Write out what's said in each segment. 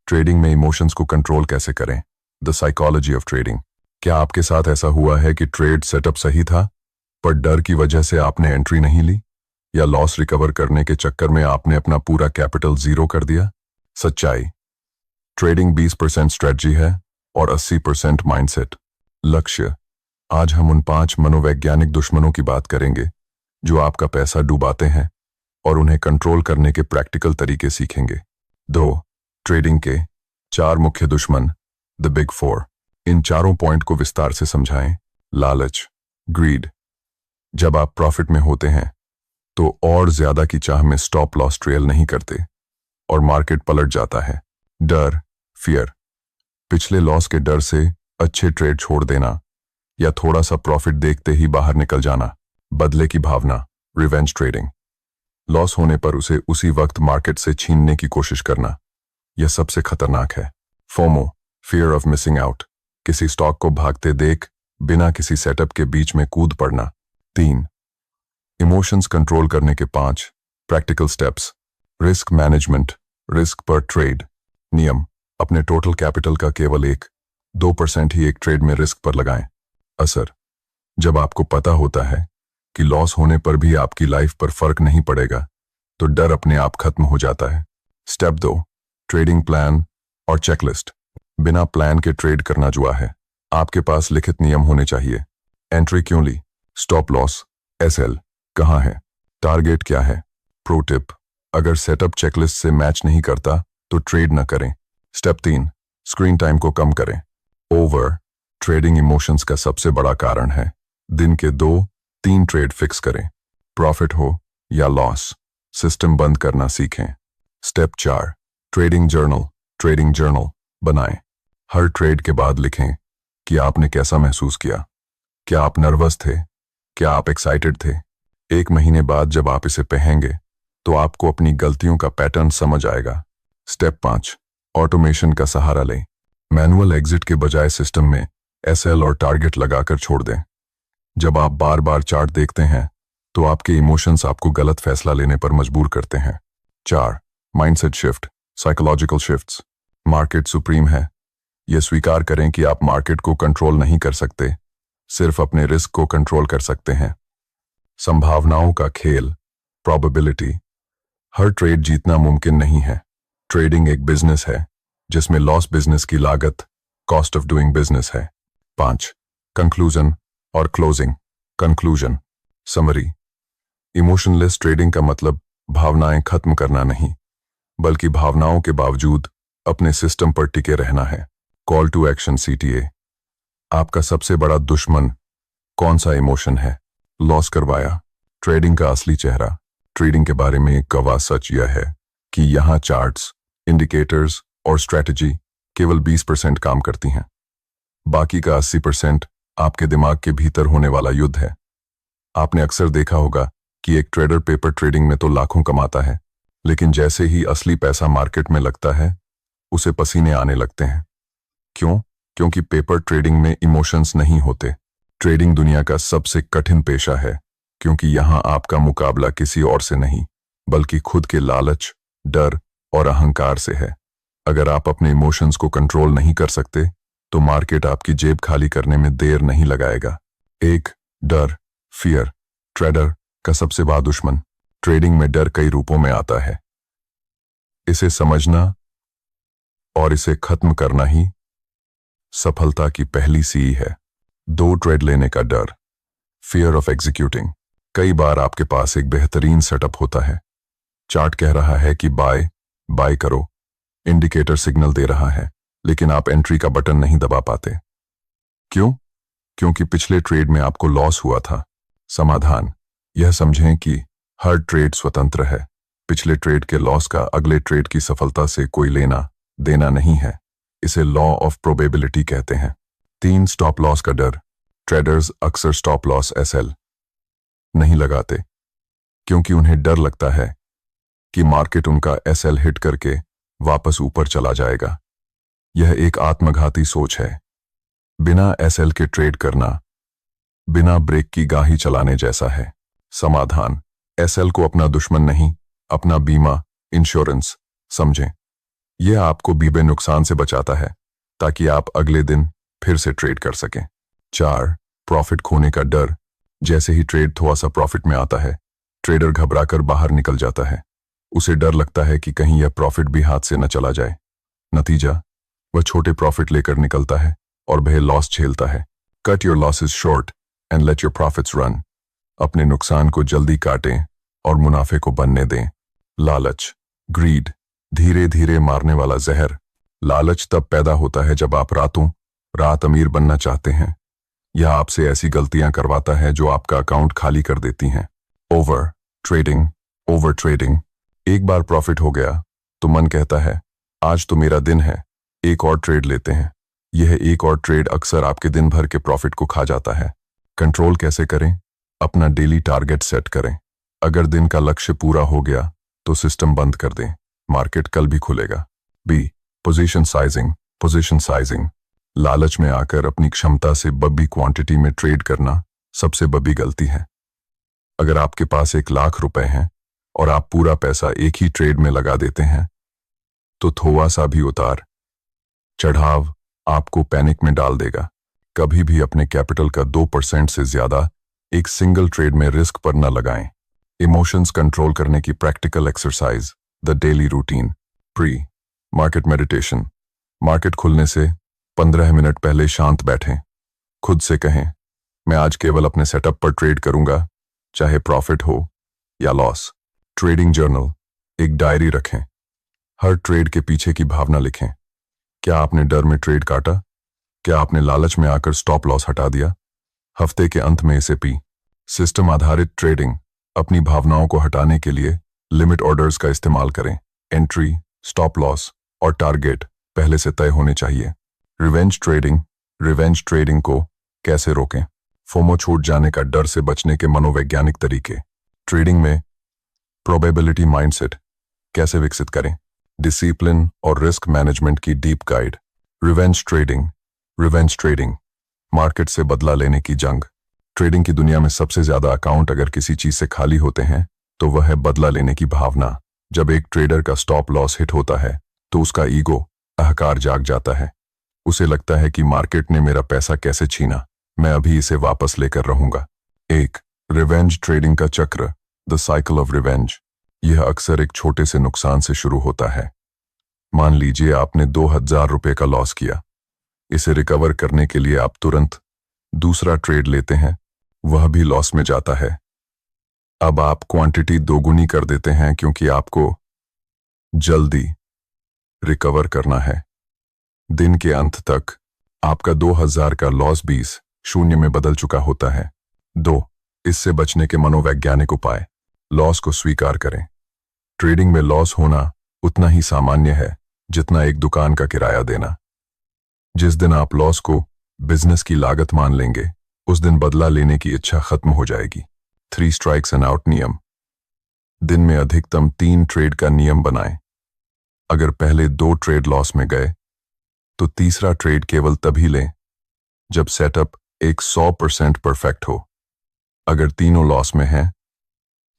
Trading में emotions को control कैसे करें, द साइकोलॉजी ऑफ ट्रेडिंग। क्या आपके साथ ऐसा हुआ है कि ट्रेड सेटअप सही था पर डर की वजह से आपने एंट्री नहीं ली, या लॉस रिकवर करने के चक्कर में आपने अपना पूरा कैपिटल जीरो कर दिया? सच्चाई, ट्रेडिंग 20% स्ट्रेटजी है और 80% माइंडसेट। लक्ष्य, आज हम उन 5 मनोवैज्ञानिक दुश्मनों की बात करेंगे जो आपका पैसा डुबाते हैं और उन्हें कंट्रोल करने के प्रैक्टिकल तरीके सीखेंगे। 2. ट्रेडिंग के 4 मुख्य दुश्मन, द बिग 4। इन चारों पॉइंट को विस्तार से समझाएं। लालच, ग्रीड, जब आप प्रॉफिट में होते हैं तो और ज्यादा की चाह में स्टॉप लॉस ट्रेल नहीं करते और मार्केट पलट जाता है। डर, फियर, पिछले लॉस के डर से अच्छे ट्रेड छोड़ देना या थोड़ा सा प्रॉफिट देखते ही बाहर निकल जाना। बदले की भावना, रिवेंज ट्रेडिंग, लॉस होने पर उसे उसी वक्त मार्केट से छीनने की कोशिश करना, यह सबसे खतरनाक है। FOMO, fear of missing out, किसी स्टॉक को भागते देख बिना किसी सेटअप के बीच में कूद पड़ना। 3. इमोशंस कंट्रोल करने के 5 practical steps. Risk management, risk पर ट्रेड। नियम, अपने टोटल कैपिटल का केवल 1-2% ही एक ट्रेड में रिस्क पर लगाएं। असर, जब आपको पता होता है कि लॉस होने पर भी आपकी लाइफ पर फर्क नहीं पड़ेगा तो डर अपने आप खत्म हो जाता है। स्टेप 2, ट्रेडिंग प्लान और चेकलिस्ट। बिना प्लान के ट्रेड करना जुआ है। आपके पास लिखित नियम होने चाहिए। एंट्री क्यों ली, स्टॉप लॉस, एसएल कहां है, टारगेट क्या है। प्रो टिप, अगर सेटअप चेकलिस्ट से मैच नहीं करता तो ट्रेड न करें। स्टेप 3, स्क्रीन टाइम को कम करें। ओवर ट्रेडिंग इमोशंस का सबसे बड़ा कारण है। दिन के 2-3 ट्रेड फिक्स करें, प्रॉफिट हो या लॉस, सिस्टम बंद करना सीखें। स्टेप 4, ट्रेडिंग जर्नल बनाएं। हर ट्रेड के बाद लिखें कि आपने कैसा महसूस किया। क्या आप नर्वस थे, क्या आप एक्साइटेड थे। 1 महीने बाद जब आप इसे पढ़ेंगे तो आपको अपनी गलतियों का पैटर्न समझ आएगा। स्टेप 5, ऑटोमेशन का सहारा लें। मैनुअल एग्जिट के बजाय सिस्टम में एसएल और टारगेट लगाकर छोड़ दें। जब आप बार बार चार्ट देखते हैं तो आपके इमोशंस आपको गलत फैसला लेने पर मजबूर करते हैं। 4, mindset shift, psychological shifts. Market supreme है, यह स्वीकार करें कि आप मार्केट को कंट्रोल नहीं कर सकते, सिर्फ अपने रिस्क को कंट्रोल कर सकते हैं। संभावनाओं का खेल, प्रोबेबिलिटी, हर ट्रेड जीतना मुमकिन नहीं है। ट्रेडिंग एक बिजनेस है जिसमें लॉस बिजनेस की लागत, कॉस्ट ऑफ डूइंग बिजनेस है। 5, कंक्लूजन और closing. Conclusion, summary, emotionless trading का मतलब भावनाएं खत्म करना नहीं, बल्कि भावनाओं के बावजूद अपने सिस्टम पर टिके रहना है। कॉल टू एक्शन, सीटीए, आपका सबसे बड़ा दुश्मन कौन सा इमोशन है? लॉस करवाया। ट्रेडिंग का असली चेहरा। ट्रेडिंग के बारे में एक गवाह सच यह है कि यहां चार्ट्स, इंडिकेटर्स और स्ट्रेटजी केवल 20% काम करती हैं। बाकी का 80% आपके दिमाग के भीतर होने वाला युद्ध है। आपने अक्सर देखा होगा कि एक ट्रेडर पेपर ट्रेडिंग में तो लाखों कमाता है, लेकिन जैसे ही असली पैसा मार्केट में लगता है उसे पसीने आने लगते हैं। क्यों? क्योंकि पेपर ट्रेडिंग में इमोशंस नहीं होते। ट्रेडिंग दुनिया का सबसे कठिन पेशा है क्योंकि यहां आपका मुकाबला किसी और से नहीं बल्कि खुद के लालच, डर और अहंकार से है। अगर आप अपने इमोशंस को कंट्रोल नहीं कर सकते तो मार्केट आपकी जेब खाली करने में देर नहीं लगाएगा। 1, डर, फियर, ट्रेडर का सबसे बड़ा दुश्मन। ट्रेडिंग में डर कई रूपों में आता है। इसे समझना और इसे खत्म करना ही सफलता की पहली सीढ़ी है। 2, ट्रेड लेने का डर, फियर ऑफ एग्जीक्यूटिंग। कई बार आपके पास एक बेहतरीन सेटअप होता है, चार्ट कह रहा है कि बाय करो, इंडिकेटर सिग्नल दे रहा है, लेकिन आप एंट्री का बटन नहीं दबा पाते। क्यों? क्योंकि पिछले ट्रेड में आपको लॉस हुआ था। समाधान, यह समझें कि हर ट्रेड स्वतंत्र है। पिछले ट्रेड के लॉस का अगले ट्रेड की सफलता से कोई लेना देना नहीं है। इसे लॉ ऑफ प्रोबेबिलिटी कहते हैं। 3, स्टॉप लॉस का डर। ट्रेडर्स अक्सर स्टॉप लॉस एसएल नहीं लगाते क्योंकि उन्हें डर लगता है कि मार्केट उनका एसएल हिट करके वापस ऊपर चला जाएगा। यह एक आत्मघाती सोच है। बिना एसएल के ट्रेड करना बिना ब्रेक की गाही चलाने जैसा है। समाधान, एसएल को अपना दुश्मन नहीं, अपना बीमा, इंश्योरेंस समझें। यह आपको बीबे नुकसान से बचाता है ताकि आप अगले दिन फिर से ट्रेड कर सकें। 4. प्रॉफिट खोने का डर। जैसे ही ट्रेड थोड़ा सा प्रॉफिट में आता है, ट्रेडर घबराकर बाहर निकल जाता है। उसे डर लगता है कि कहीं यह प्रॉफिट भी हाथ से न चला जाए। नतीजा, वह छोटे प्रॉफिट लेकर निकलता है और वह लॉस झेलता है। Cut your losses short and let your profits run. अपने नुकसान को जल्दी काटें और मुनाफे को बनने दें। लालच, ग्रीड, धीरे धीरे मारने वाला जहर। लालच तब पैदा होता है जब आप रातों रात अमीर बनना चाहते हैं। यह आपसे ऐसी गलतियां करवाता है जो आपका अकाउंट खाली कर देती हैं। Over trading. एक बार प्रॉफिट हो गया तो मन कहता है आज तो मेरा दिन है, एक और ट्रेड लेते हैं। यह एक और ट्रेड अक्सर आपके दिन भर के प्रॉफिट को खा जाता है। कंट्रोल कैसे करें? अपना डेली टारगेट सेट करें। अगर दिन का लक्ष्य पूरा हो गया तो सिस्टम बंद कर दें, मार्केट कल भी खुलेगा। बी. Position sizing. लालच में आकर अपनी क्षमता से बड़ी क्वांटिटी में ट्रेड करना सबसे बड़ी गलती है। अगर आपके पास 1,00,000 रुपए हैं और आप पूरा पैसा एक ही ट्रेड में लगा देते हैं तो थोड़ा सा भी उतार चढ़ाव आपको पैनिक में डाल देगा। कभी भी अपने कैपिटल का 2% से ज्यादा एक सिंगल ट्रेड में रिस्क पर न लगाएं। इमोशंस कंट्रोल करने की practical exercise, the daily routine. Pre market meditation. Market खुलने से 15 मिनट पहले शांत बैठें। खुद से कहें मैं आज केवल अपने सेटअप पर ट्रेड करूंगा, चाहे प्रॉफिट हो या लॉस। ट्रेडिंग जर्नल, एक डायरी रखें। हर ट्रेड के पीछे की भावना लिखें। क्या आपने डर में ट्रेड काटा? क्या आपने लालच में आकर स्टॉप लॉस हटा दिया? हफ्ते के अंत में इसे पी। सिस्टम आधारित ट्रेडिंग। अपनी भावनाओं को हटाने के लिए लिमिट ऑर्डर्स का इस्तेमाल करें। एंट्री, स्टॉप लॉस और टारगेट पहले से तय होने चाहिए। रिवेंज ट्रेडिंग को कैसे रोकें? फोमो, छूट जाने का डर से बचने के मनोवैज्ञानिक तरीके। ट्रेडिंग में प्रोबेबिलिटी माइंडसेट कैसे विकसित करें? डिसिप्लिन और रिस्क मैनेजमेंट की deep guide. Revenge trading, market से बदला लेने की जंग। ट्रेडिंग की दुनिया में सबसे ज्यादा अकाउंट अगर किसी चीज से खाली होते हैं तो वह है बदला लेने की भावना। जब एक ट्रेडर का स्टॉप लॉस हिट होता है तो उसका ईगो, अहंकार जाग जाता है। उसे लगता है कि मार्केट ने मेरा पैसा कैसे छीना, मैं अभी इसे वापस लेकर रहूंगा। एक रिवेंज ट्रेडिंग का चक्र, द साइकिल ऑफ रिवेंज। यह अक्सर एक छोटे से नुकसान से शुरू होता है। मान लीजिए आपने 2,000 रुपए का लॉस किया। इसे रिकवर करने के लिए आप तुरंत दूसरा ट्रेड लेते हैं, वह भी लॉस में जाता है। अब आप क्वांटिटी दोगुनी कर देते हैं क्योंकि आपको जल्दी रिकवर करना है। दिन के अंत तक आपका 2,000 का लॉस 20 शून्य में बदल चुका होता है। 2. इससे बचने के मनोवैज्ञानिक उपाय। लॉस को स्वीकार करें। ट्रेडिंग में लॉस होना उतना ही सामान्य है जितना एक दुकान का किराया देना। जिस दिन आप लॉस को बिजनेस की लागत मान लेंगे, उस दिन बदला लेने की इच्छा खत्म हो जाएगी। 3 स्ट्राइक्स एंड आउट नियम। दिन में अधिकतम 3 ट्रेड का नियम बनाएं। अगर पहले 2 ट्रेड लॉस में गए तो तीसरा ट्रेड केवल तभी लें जब सेटअप एक 100% परफेक्ट हो। अगर तीनों लॉस में हैं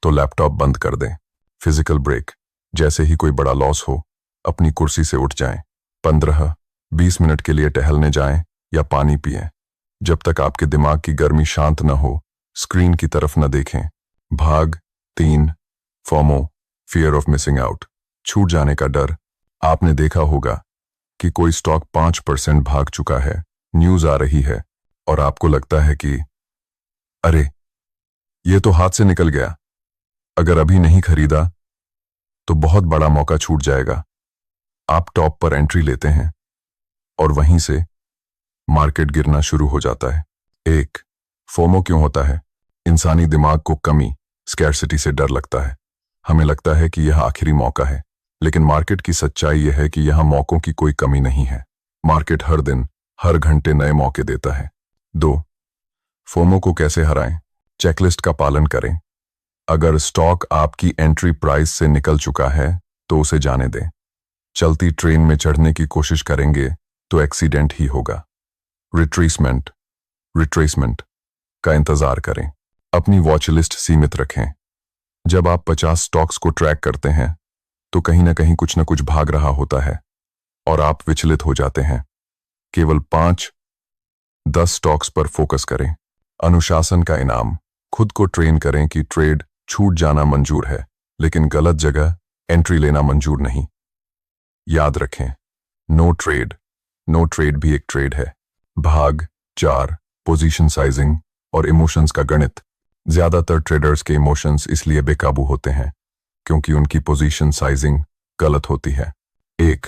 तो लैपटॉप बंद कर दें। Physical break. जैसे ही कोई बड़ा लॉस हो, अपनी कुर्सी से उठ जाएं। 15-20 मिनट के लिए टहलने जाएं या पानी पिएं। जब तक आपके दिमाग की गर्मी शांत न हो, स्क्रीन की तरफ न देखें। भाग 3 FOMO, fear of missing out, छूट जाने का डर। आपने देखा होगा कि कोई स्टॉक 5% भाग चुका है, न्यूज आ रही है और आपको लगता है कि अरे ये तो हाथ से निकल गया। अगर अभी नहीं खरीदा तो बहुत बड़ा मौका छूट जाएगा। आप टॉप पर एंट्री लेते हैं और वहीं से मार्केट गिरना शुरू हो जाता है। 1. फोमो क्यों होता है? इंसानी दिमाग को कमी, स्कैर्सिटी से डर लगता है। हमें लगता है कि यह आखिरी मौका है, लेकिन मार्केट की सच्चाई यह है कि यहां मौकों की कोई कमी नहीं है। मार्केट हर दिन, हर घंटे नए मौके देता है। 2. फोमो को कैसे हराएं? चेकलिस्ट का पालन करें। अगर स्टॉक आपकी एंट्री प्राइस से निकल चुका है तो उसे जाने दें। चलती ट्रेन में चढ़ने की कोशिश करेंगे तो एक्सीडेंट ही होगा। रिट्रेसमेंट का इंतजार करें। अपनी वॉच लिस्ट सीमित रखें। जब आप 50 स्टॉक्स को ट्रैक करते हैं तो कहीं ना कहीं कुछ न कुछ भाग रहा होता है। और आप विचलित हो जाते हैं। केवल 5-10 स्टॉक्स पर फोकस करें। अनुशासन का इनाम। खुद को ट्रेन करें कि ट्रेड छूट जाना मंजूर है, लेकिन गलत जगह एंट्री लेना मंजूर नहीं। याद रखें, नो ट्रेड भी एक ट्रेड है। भाग 4, पोजीशन साइजिंग और इमोशंस का गणित। ज्यादातर ट्रेडर्स के इमोशंस इसलिए बेकाबू होते हैं क्योंकि उनकी पोजीशन साइजिंग गलत होती है। 1,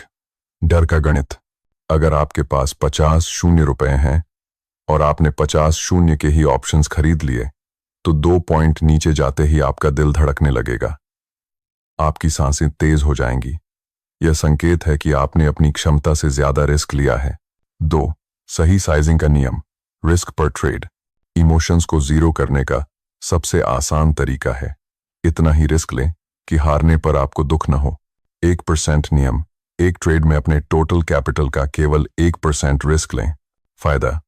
डर का गणित। अगर आपके पास 50 शून्य रुपए हैं और आपने 50 शून्य के ही ऑप्शंस खरीद लिए, तो 2 पॉइंट नीचे जाते ही आपका दिल धड़कने लगेगा, आपकी सांसें तेज हो जाएंगी। यह संकेत है कि आपने अपनी क्षमता से ज्यादा रिस्क लिया है। 2, सही साइजिंग का नियम। रिस्क पर ट्रेड। इमोशंस को जीरो करने का सबसे आसान तरीका है इतना ही रिस्क लें कि हारने पर आपको दुख न हो। 1% नियम। एक ट्रेड में अपने टोटल कैपिटल का केवल 1% रिस्क लें। फायदा,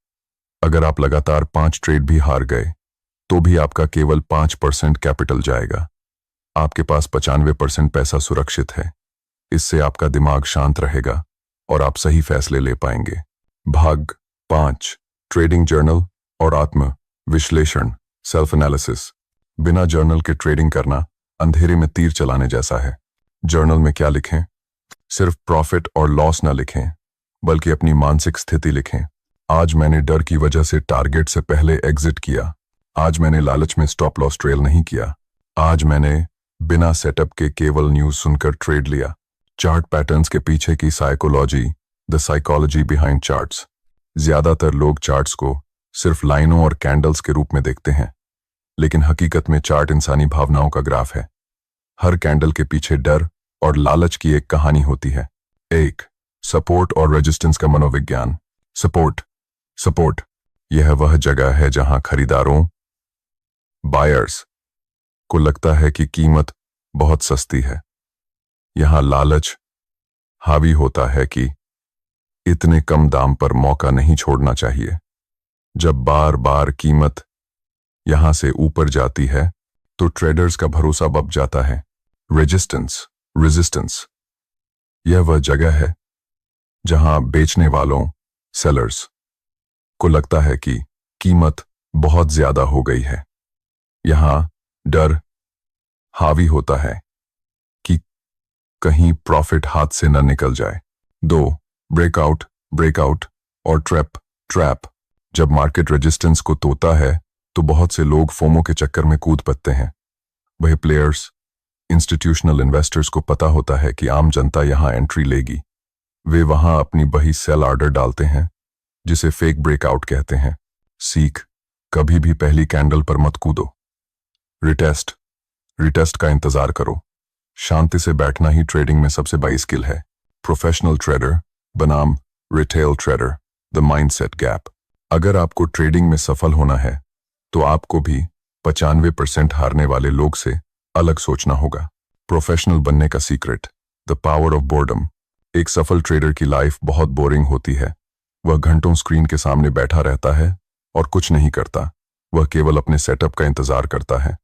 अगर आप लगातार 5 ट्रेड भी हार गए तो भी आपका केवल 5% कैपिटल जाएगा। आपके पास 95% पैसा सुरक्षित है। इससे आपका दिमाग शांत रहेगा और आप सही फैसले ले पाएंगे। भाग 5, ट्रेडिंग जर्नल और आत्म विश्लेषण, सेल्फ एनालिसिस। बिना जर्नल के ट्रेडिंग करना अंधेरे में तीर चलाने जैसा है। जर्नल में क्या लिखें? सिर्फ प्रॉफिट और लॉस ना लिखें, बल्कि अपनी मानसिक स्थिति लिखें। आज मैंने डर की वजह से टारगेट से पहले एग्जिट किया। आज मैंने लालच में स्टॉप लॉस ट्रेल नहीं किया। आज मैंने बिना सेटअप के केवल न्यूज सुनकर ट्रेड लिया। चार्ट पैटर्न्स के पीछे की psychology, the psychology behind charts. ज्यादातर लोग चार्ट्स को सिर्फ लाइनों और कैंडल्स के रूप में देखते हैं, लेकिन हकीकत में चार्ट इंसानी भावनाओं का ग्राफ है। हर कैंडल के पीछे डर और लालच की एक कहानी होती है। 1, सपोर्ट और रेजिस्टेंस का मनोविज्ञान। सपोर्ट यह वह जगह है जहां खरीदारों, बायर्स को लगता है कि कीमत बहुत सस्ती है। यहां लालच हावी होता है कि इतने कम दाम पर मौका नहीं छोड़ना चाहिए। जब बार बार कीमत यहां से ऊपर जाती है तो ट्रेडर्स का भरोसा दब जाता है। रेजिस्टेंस यह वह जगह है जहां बेचने वालों, सेलर्स को लगता है कि कीमत बहुत ज्यादा हो गई है। यहां डर हावी होता है कि कहीं प्रॉफिट हाथ से न निकल जाए। 2, ब्रेकआउट और ट्रैप। जब मार्केट रेजिस्टेंस को तोड़ता है तो बहुत से लोग फोमो के चक्कर में कूद पड़ते हैं। वह प्लेयर्स, इंस्टीट्यूशनल इन्वेस्टर्स को पता होता है कि आम जनता यहां एंट्री लेगी। वे वहां अपनी बही सेल ऑर्डर डालते हैं, जिसे फेक ब्रेकआउट कहते हैं। सीख, कभी भी पहली कैंडल पर मत कूदो। रिटेस्ट का इंतजार करो। शांति से बैठना ही ट्रेडिंग में सबसे बड़ी स्किल है। प्रोफेशनल ट्रेडर बनाम retail trader, the mindset gap. अगर आपको ट्रेडिंग में सफल होना है तो आपको भी 95% हारने वाले लोग से अलग सोचना होगा। प्रोफेशनल बनने का secret, the power of boredom. एक सफल ट्रेडर की लाइफ बहुत बोरिंग होती है। वह घंटों स्क्रीन के सामने बैठा रहता है और कुछ नहीं करता। वह केवल अपने सेटअप का इंतजार करता है।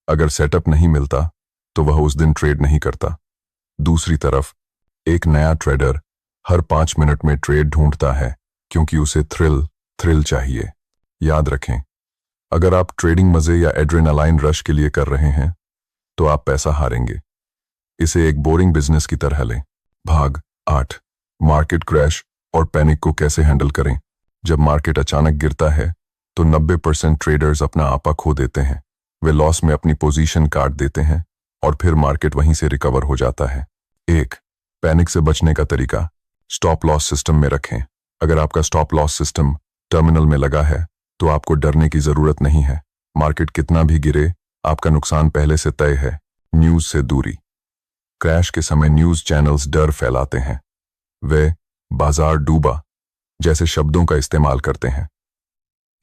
अगर सेटअप नहीं मिलता तो वह उस दिन ट्रेड नहीं करता। दूसरी तरफ एक नया ट्रेडर हर 5 मिनट में ट्रेड ढूंढता है क्योंकि उसे थ्रिल चाहिए। याद रखें, अगर आप ट्रेडिंग मजे या एड्रेनालाइन रश के लिए कर रहे हैं तो आप पैसा हारेंगे। इसे एक बोरिंग बिजनेस की तरह लें। भाग 8, मार्केट क्रैश और पैनिक को कैसे हैंडल करें। जब मार्केट अचानक गिरता है तो 90% ट्रेडर्स अपना आपा खो देते हैं। वे लॉस में अपनी पोजीशन काट देते हैं और फिर मार्केट वहीं से रिकवर हो जाता है। 1, पैनिक से बचने का तरीका, स्टॉप लॉस सिस्टम में रखें। अगर आपका स्टॉप लॉस सिस्टम टर्मिनल में लगा है तो आपको डरने की जरूरत नहीं है। मार्केट कितना भी गिरे, आपका नुकसान पहले से तय है। न्यूज से दूरी। क्रैश के समय न्यूज चैनल्स डर फैलाते हैं। वे बाजार डूबा जैसे शब्दों का इस्तेमाल करते हैं।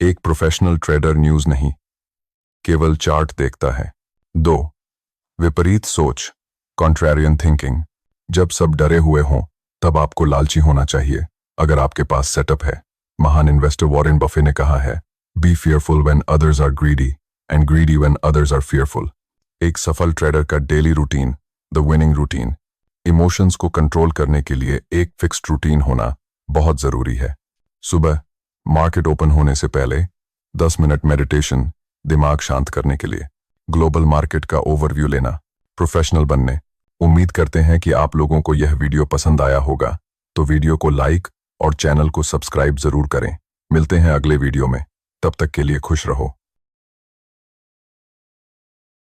एक प्रोफेशनल ट्रेडर न्यूज नहीं, केवल चार्ट देखता है। 2, विपरीत सोच, कॉन्ट्रेरियन थिंकिंग। जब सब डरे हुए हों तब आपको लालची होना चाहिए अगर आपके पास सेटअप है। महान इन्वेस्टर वॉरेन बफे ने कहा है, be fearful when others are greedy and greedy when others are fearful. एक सफल ट्रेडर का daily routine, the winning routine. Emotions को कंट्रोल करने के लिए एक फिक्स्ड रूटीन होना बहुत जरूरी है। सुबह मार्केट ओपन होने से पहले 10 मिनट मेडिटेशन, दिमाग शांत करने के लिए। ग्लोबल मार्केट का ओवरव्यू लेना, प्रोफेशनल बनने। उम्मीद करते हैं कि आप लोगों को यह वीडियो पसंद आया होगा, तो वीडियो को लाइक और चैनल को सब्सक्राइब जरूर करें। मिलते हैं अगले वीडियो में, तब तक के लिए खुश रहो।